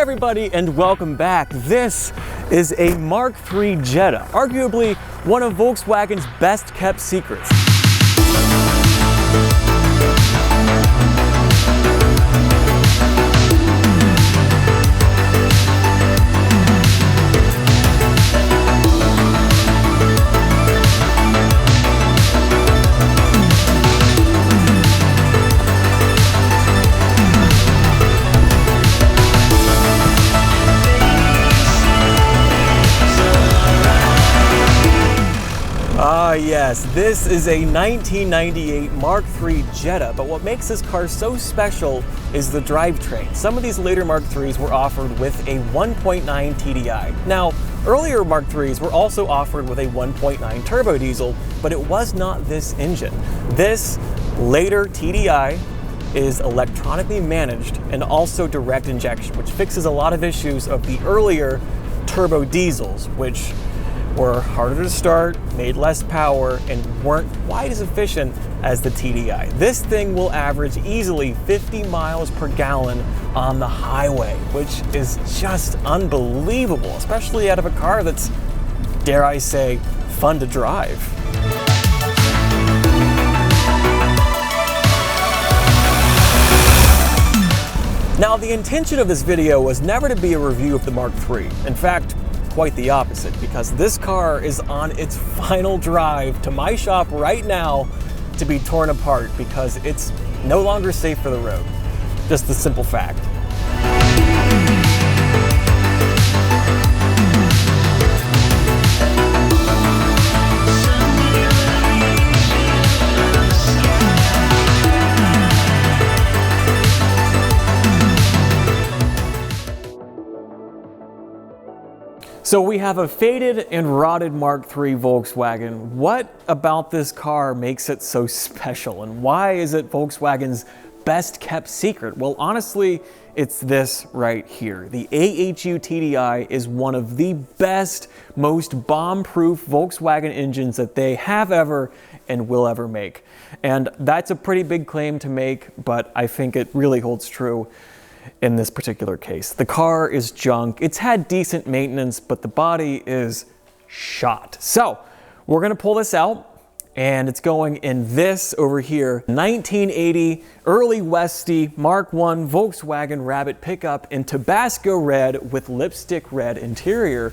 everybody, and welcome back. This is a Mark III Jetta, arguably one of Volkswagen's best kept secrets. Yes, this is a 1998 Mark III Jetta, but what makes this car so special is the drivetrain. Some of these later Mark IIIs were offered with a 1.9 TDI. Now, earlier Mark IIIs were also offered with a 1.9 turbodiesel, but it was not this engine. This later TDI is electronically managed and also direct injection, which fixes a lot of issues of the earlier turbodiesels, which were harder to start, made less power, and weren't quite as efficient as the TDI. This thing will average easily 50 miles per gallon on the highway, which is just unbelievable, especially out of a car that's, dare I say, fun to drive. Now, the intention of this video was never to be a review of the Mark III. In fact, quite the opposite, because this car is on its final drive to my shop right now to be torn apart because it's no longer safe for the road. Just the simple fact. So we have a faded and rotted Mark III Volkswagen. What about this car makes it so special, and why is it Volkswagen's best kept secret? Well, honestly, it's this right here. The AHU TDI is one of the best, most bomb-proof Volkswagen engines that they have ever and will ever make. And that's a pretty big claim to make, but I think it really holds true in this particular case. The car is junk. It's had decent maintenance, but the body is shot. So we're gonna pull this out, and it's going in this over here, 1980 early Westy Mark I Volkswagen Rabbit Pickup in Tabasco red with lipstick red interior.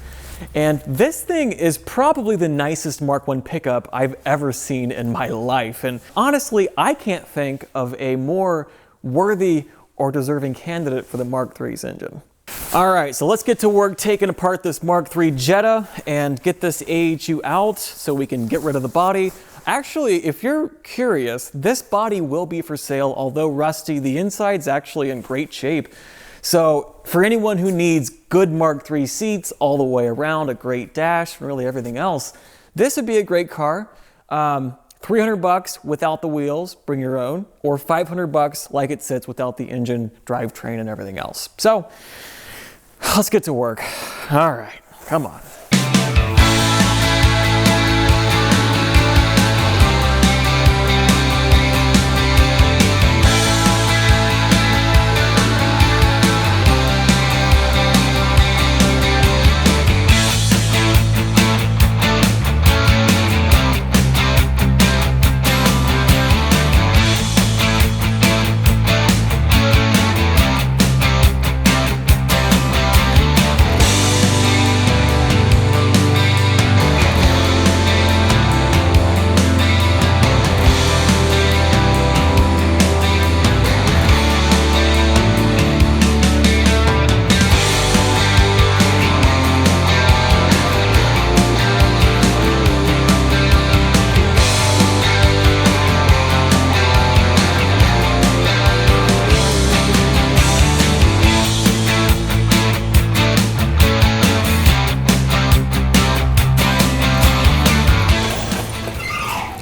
And this thing is probably the nicest Mark I pickup I've ever seen in my life. And honestly, I can't think of a more worthy or deserving candidate for the Mark III's engine. All right, so let's get to work taking apart this Mark III Jetta and get this AHU out so we can get rid of the body. Actually, if you're curious, this body will be for sale, although rusty. The inside's actually in great shape. So for anyone who needs good Mark III seats all the way around, a great dash, and really everything else, this would be a great car. $300 without the wheels, bring your own, or $500 like it sits without the engine, drivetrain, and everything else. So let's get to work. All right, come on.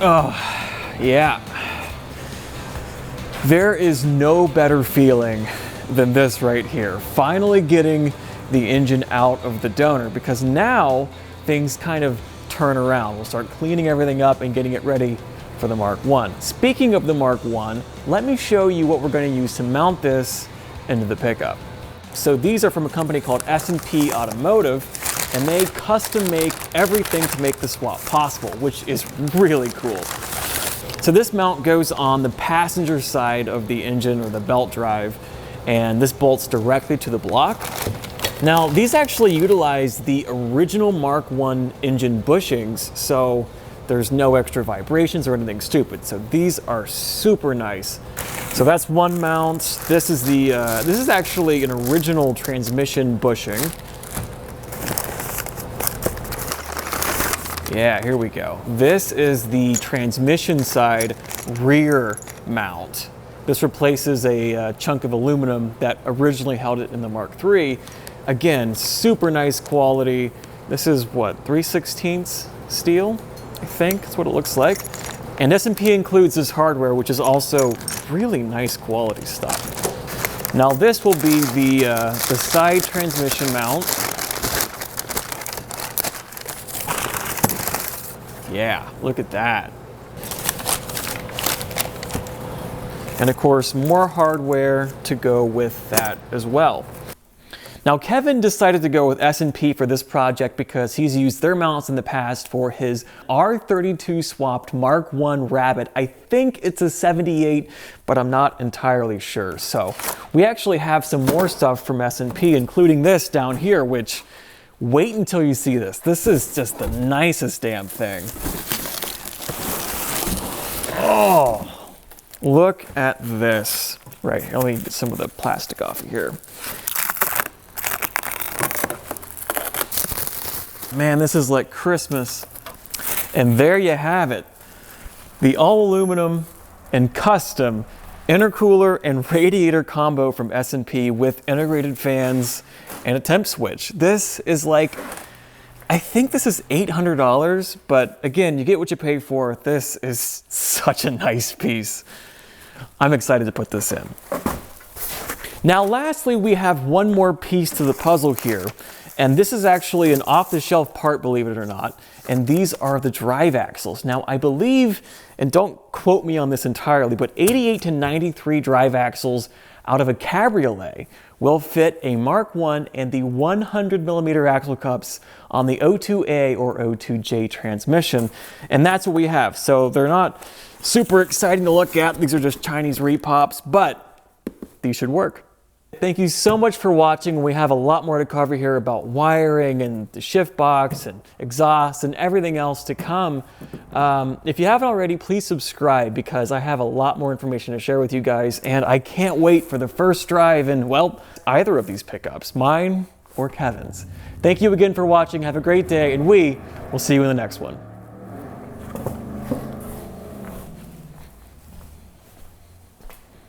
Oh, yeah. There is no better feeling than this right here. Finally getting the engine out of the donor, because now things kind of turn around. We'll start cleaning everything up and getting it ready for the Mark I. Speaking of the Mark I, let me show you what we're going to use to mount this into the pickup. So these are from a company called S&P Automotive, and they custom make everything to make the swap possible, which is really cool. So this mount goes on the passenger side of the engine or the belt drive, and this bolts directly to the block. Now, these actually utilize the original Mark I engine bushings, so there's no extra vibrations or anything stupid. So these are super nice. So that's one mount. This is the this is actually an original transmission bushing. Yeah, here we go. This is the transmission side rear mount. This replaces a chunk of aluminum that originally held it in the Mark III. Again, super nice quality. This is what, 3/16 steel, I think that's what it looks like. And S&P includes this hardware, which is also really nice quality stuff. Now this will be the side transmission mount. Yeah, look at that. And of course, more hardware to go with that as well. Now, Kevin decided to go with S&P for this project because he's used their mounts in the past for his R32 swapped Mark I Rabbit. I think it's a 78, but I'm not entirely sure. So we actually have some more stuff from S&P, including this down here, which, wait until you see this. This is just the nicest damn thing. Oh, look at this. Right, let me get some of the plastic off of here. Man, this is like Christmas. And there you have it. The all aluminum and custom intercooler and radiator combo from S&P with integrated fans and a temp switch. This is like, I think this is $800, but again, you get what you pay for. This is such a nice piece. I'm excited to put this in. Now, lastly, we have one more piece to the puzzle here. And this is actually an off-the-shelf part, believe it or not. And these are the drive axles. Now, I believe, and don't quote me on this entirely, but 88 to 93 drive axles out of a cabriolet will fit a Mark I and the 100 millimeter axle cups on the O2A or O2J transmission. And that's what we have. So they're not super exciting to look at. These are just Chinese repops, but these should work. Thank you so much for watching. We have a lot more to cover here about wiring and the shift box and exhaust and everything else to come. If you haven't already, please subscribe because I have a lot more information to share with you guys, and I can't wait for the first drive in, well, either of these pickups, mine or Kevin's. Thank you again for watching. Have a great day, and we will see you in the next one.